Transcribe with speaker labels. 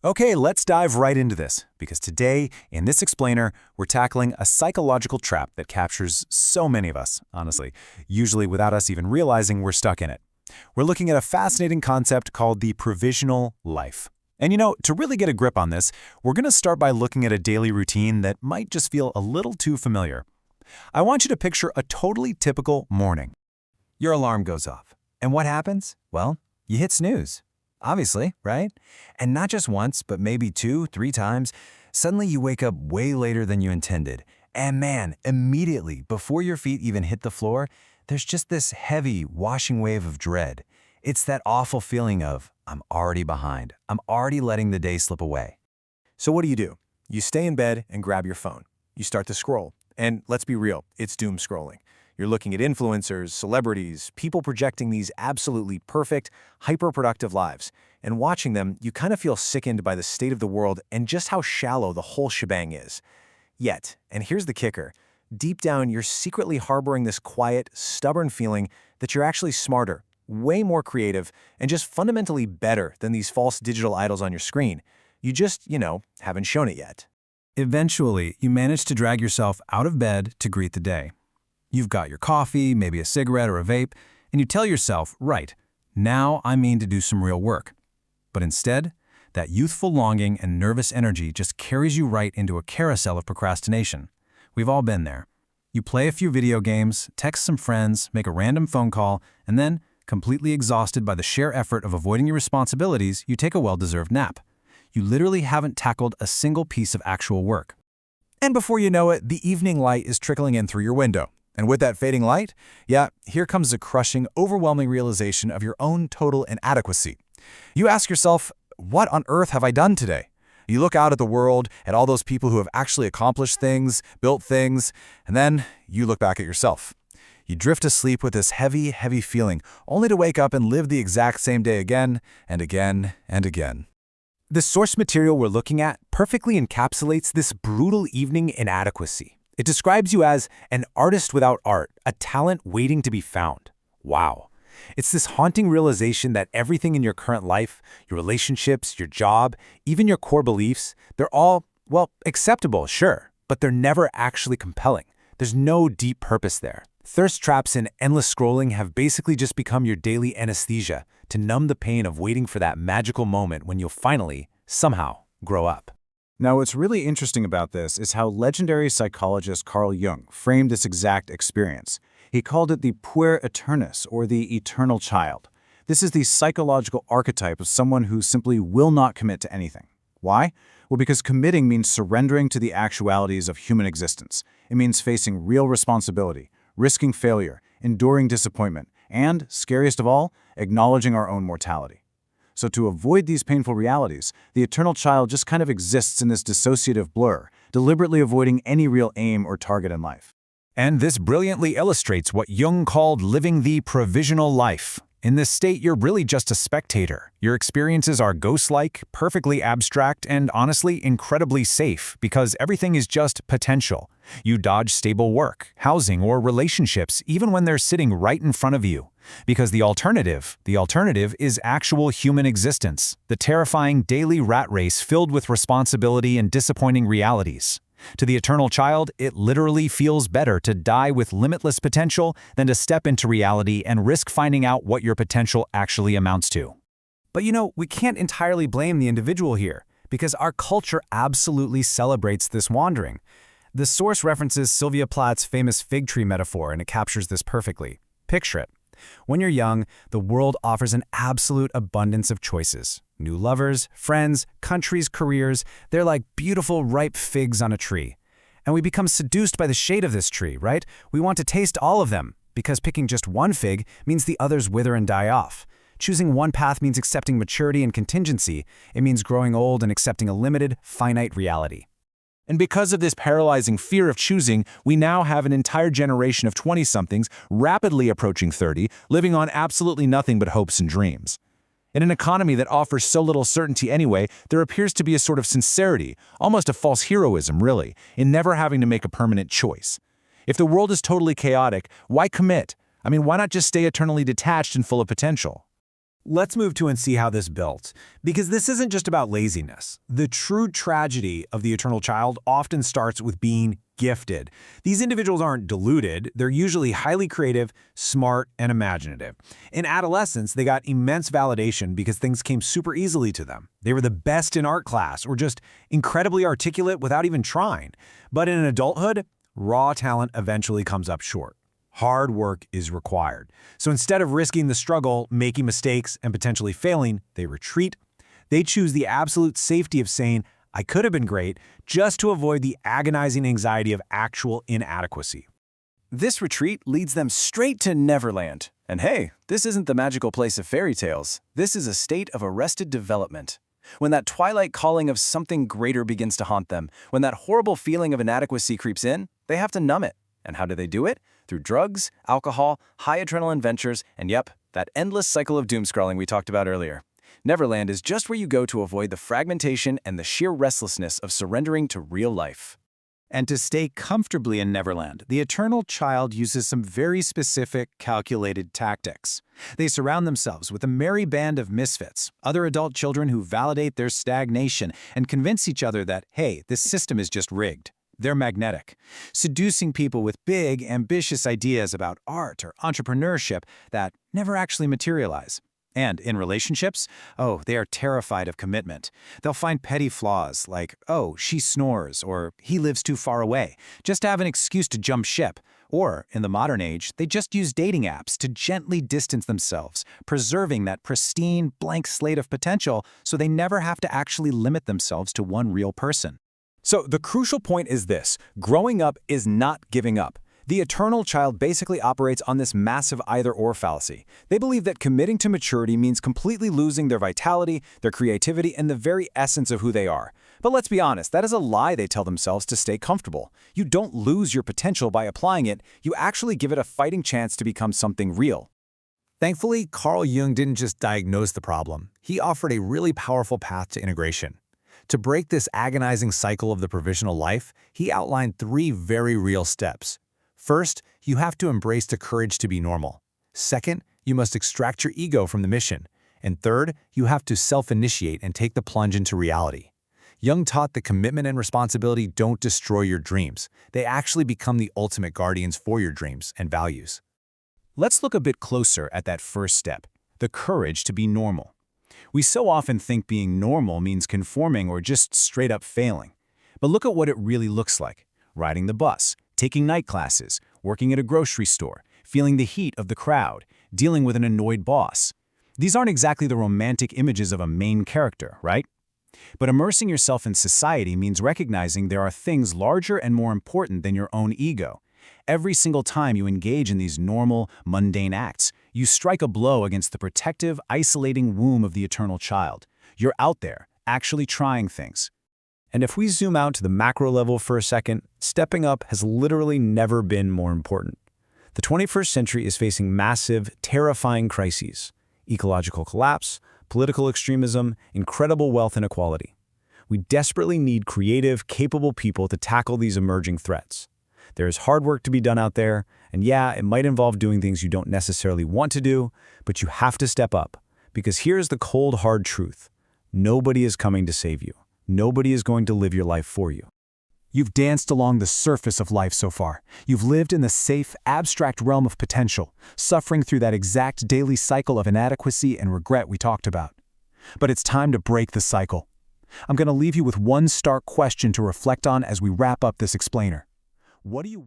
Speaker 1: Okay, let's dive right into this, because today, in this explainer, we're tackling a psychological trap that captures so many of us, honestly, usually without us even realizing we're stuck in it. We're looking at a fascinating concept called the provisional life. And to really get a grip on this, we're going to start by looking at a daily routine that might just feel a little too familiar. I want you to picture a totally typical morning. Your alarm goes off. And what happens? Well, you hit snooze. Obviously, right? And not just once, but maybe 2, 3 times. Suddenly you wake up way later than you intended. And man, immediately, before your feet even hit the floor, there's just this heavy, washing wave of dread. It's that awful feeling of, I'm already behind. I'm already letting the day slip away.
Speaker 2: So what do? You stay in bed and grab your phone. You start to scroll. And let's be real, it's doom scrolling. You're looking at influencers, celebrities, people projecting these absolutely perfect, hyper-productive lives. And watching them, you kind of feel sickened by the state of the world and just how shallow the whole shebang is. Yet, and here's the kicker, deep down you're secretly harboring this quiet, stubborn feeling that you're actually smarter, way more creative, and just fundamentally better than these false digital idols on your screen. You just, haven't shown it yet.
Speaker 1: Eventually, you manage to drag yourself out of bed to greet the day. You've got your coffee, maybe a cigarette or a vape, and you tell yourself, right, now I mean to do some real work. But instead, that youthful longing and nervous energy just carries you right into a carousel of procrastination. We've all been there. You play a few video games, text some friends, make a random phone call, and then, completely exhausted by the sheer effort of avoiding your responsibilities, you take a well-deserved nap. You literally haven't tackled a single piece of actual work.
Speaker 2: And before you know it, the evening light is trickling in through your window. And with that fading light, here comes the crushing, overwhelming realization of your own total inadequacy. You ask yourself, what on earth have I done today? You look out at the world, at all those people who have actually accomplished things, built things, and then you look back at yourself. You drift asleep with this heavy, heavy feeling, only to wake up and live the exact same day again, and again, and again.
Speaker 1: The source material we're looking at perfectly encapsulates this brutal evening inadequacy. It describes you as an artist without art, a talent waiting to be found. Wow. It's this haunting realization that everything in your current life, your relationships, your job, even your core beliefs, they're all, acceptable, sure, but they're never actually compelling. There's no deep purpose there. Thirst traps and endless scrolling have basically just become your daily anesthesia to numb the pain of waiting for that magical moment when you'll finally, somehow, grow up.
Speaker 3: Now, what's really interesting about this is how legendary psychologist Carl Jung framed this exact experience. He called it the puer aeternus, or the eternal child. This is the psychological archetype of someone who simply will not commit to anything. Why? Well, because committing means surrendering to the actualities of human existence. It means facing real responsibility, risking failure, enduring disappointment, and, scariest of all, acknowledging our own mortality. So to avoid these painful realities, the eternal child just kind of exists in this dissociative blur, deliberately avoiding any real aim or target in life.
Speaker 1: And this brilliantly illustrates what Jung called living the provisional life. In this state, you're really just a spectator. Your experiences are ghost-like, perfectly abstract, and honestly incredibly safe because everything is just potential. You dodge stable work, housing, or relationships even when they're sitting right in front of you. Because the alternative is actual human existence, the terrifying daily rat race filled with responsibility and disappointing realities. To the eternal child, it literally feels better to die with limitless potential than to step into reality and risk finding out what your potential actually amounts to. But we can't entirely blame the individual here, because our culture absolutely celebrates this wandering. The source references Sylvia Plath's famous fig tree metaphor, and it captures this perfectly. Picture it. When you're young, the world offers an absolute abundance of choices. New lovers, friends, countries, careers, they're like beautiful ripe figs on a tree. And we become seduced by the shade of this tree, right? We want to taste all of them, because picking just one fig means the others wither and die off. Choosing one path means accepting maturity and contingency. It means growing old and accepting a limited, finite reality.
Speaker 2: And because of this paralyzing fear of choosing, we now have an entire generation of 20-somethings rapidly approaching 30, living on absolutely nothing but hopes and dreams. In an economy that offers so little certainty anyway, there appears to be a sort of sincerity, almost a false heroism really, in never having to make a permanent choice. If the world is totally chaotic, why commit? Why not just stay eternally detached and full of potential?
Speaker 1: Let's move to and see how this built, because this isn't just about laziness. The true tragedy of the eternal child often starts with being gifted. These individuals aren't deluded, they're usually highly creative, smart, and imaginative. In adolescence, they got immense validation because things came super easily to them. They were the best in art class or just incredibly articulate without even trying. But in adulthood, raw talent eventually comes up short. Hard work is required. So instead of risking the struggle, making mistakes, and potentially failing, they retreat. They choose the absolute safety of saying, I could have been great, just to avoid the agonizing anxiety of actual inadequacy.
Speaker 3: This retreat leads them straight to Neverland. And hey, this isn't the magical place of fairy tales. This is a state of arrested development. When that twilight calling of something greater begins to haunt them, when that horrible feeling of inadequacy creeps in, they have to numb it. And how do they do it? Through drugs, alcohol, high adrenaline ventures, and yep, that endless cycle of doom-scrolling we talked about earlier. Neverland is just where you go to avoid the fragmentation and the sheer restlessness of surrendering to real life.
Speaker 1: And to stay comfortably in Neverland, the eternal child uses some very specific, calculated tactics. They surround themselves with a merry band of misfits, other adult children who validate their stagnation and convince each other that, hey, this system is just rigged. They're magnetic, seducing people with big, ambitious ideas about art or entrepreneurship that never actually materialize. And in relationships, oh, they are terrified of commitment. They'll find petty flaws like, oh, she snores, or he lives too far away, just to have an excuse to jump ship. Or, in the modern age, they just use dating apps to gently distance themselves, preserving that pristine, blank slate of potential so they never have to actually limit themselves to one real person. So the crucial point is this: growing up is not giving up. The eternal child basically operates on this massive either-or fallacy. They believe that committing to maturity means completely losing their vitality, their creativity, and the very essence of who they are. But let's be honest, that is a lie they tell themselves to stay comfortable. You don't lose your potential by applying it, you actually give it a fighting chance to become something real. Thankfully, Carl Jung didn't just diagnose the problem. He offered a really powerful path to integration. To break this agonizing cycle of the provisional life, he outlined 3 very real steps. First, you have to embrace the courage to be normal. Second, you must extract your ego from the mission. And third, you have to self-initiate and take the plunge into reality. Jung taught that commitment and responsibility don't destroy your dreams. They actually become the ultimate guardians for your dreams and values. Let's look a bit closer at that first step, the courage to be normal. We so often think being normal means conforming or just straight up failing. But look at what it really looks like: riding the bus, taking night classes, working at a grocery store, feeling the heat of the crowd, dealing with an annoyed boss. These aren't exactly the romantic images of a main character, right? But immersing yourself in society means recognizing there are things larger and more important than your own ego. Every single time you engage in these normal, mundane acts, you strike a blow against the protective, isolating womb of the eternal child. You're out there, actually trying things. And if we zoom out to the macro level for a second, stepping up has literally never been more important. The 21st century is facing massive, terrifying crises: ecological collapse, political extremism, incredible wealth inequality. We desperately need creative, capable people to tackle these emerging threats. There is hard work to be done out there, and yeah, it might involve doing things you don't necessarily want to do, but you have to step up, because here's the cold, hard truth. Nobody is coming to save you. Nobody is going to live your life for you. You've danced along the surface of life so far. You've lived in the safe, abstract realm of potential, suffering through that exact daily cycle of inadequacy and regret we talked about. But it's time to break the cycle. I'm going to leave you with one stark question to reflect on as we wrap up this explainer. What do you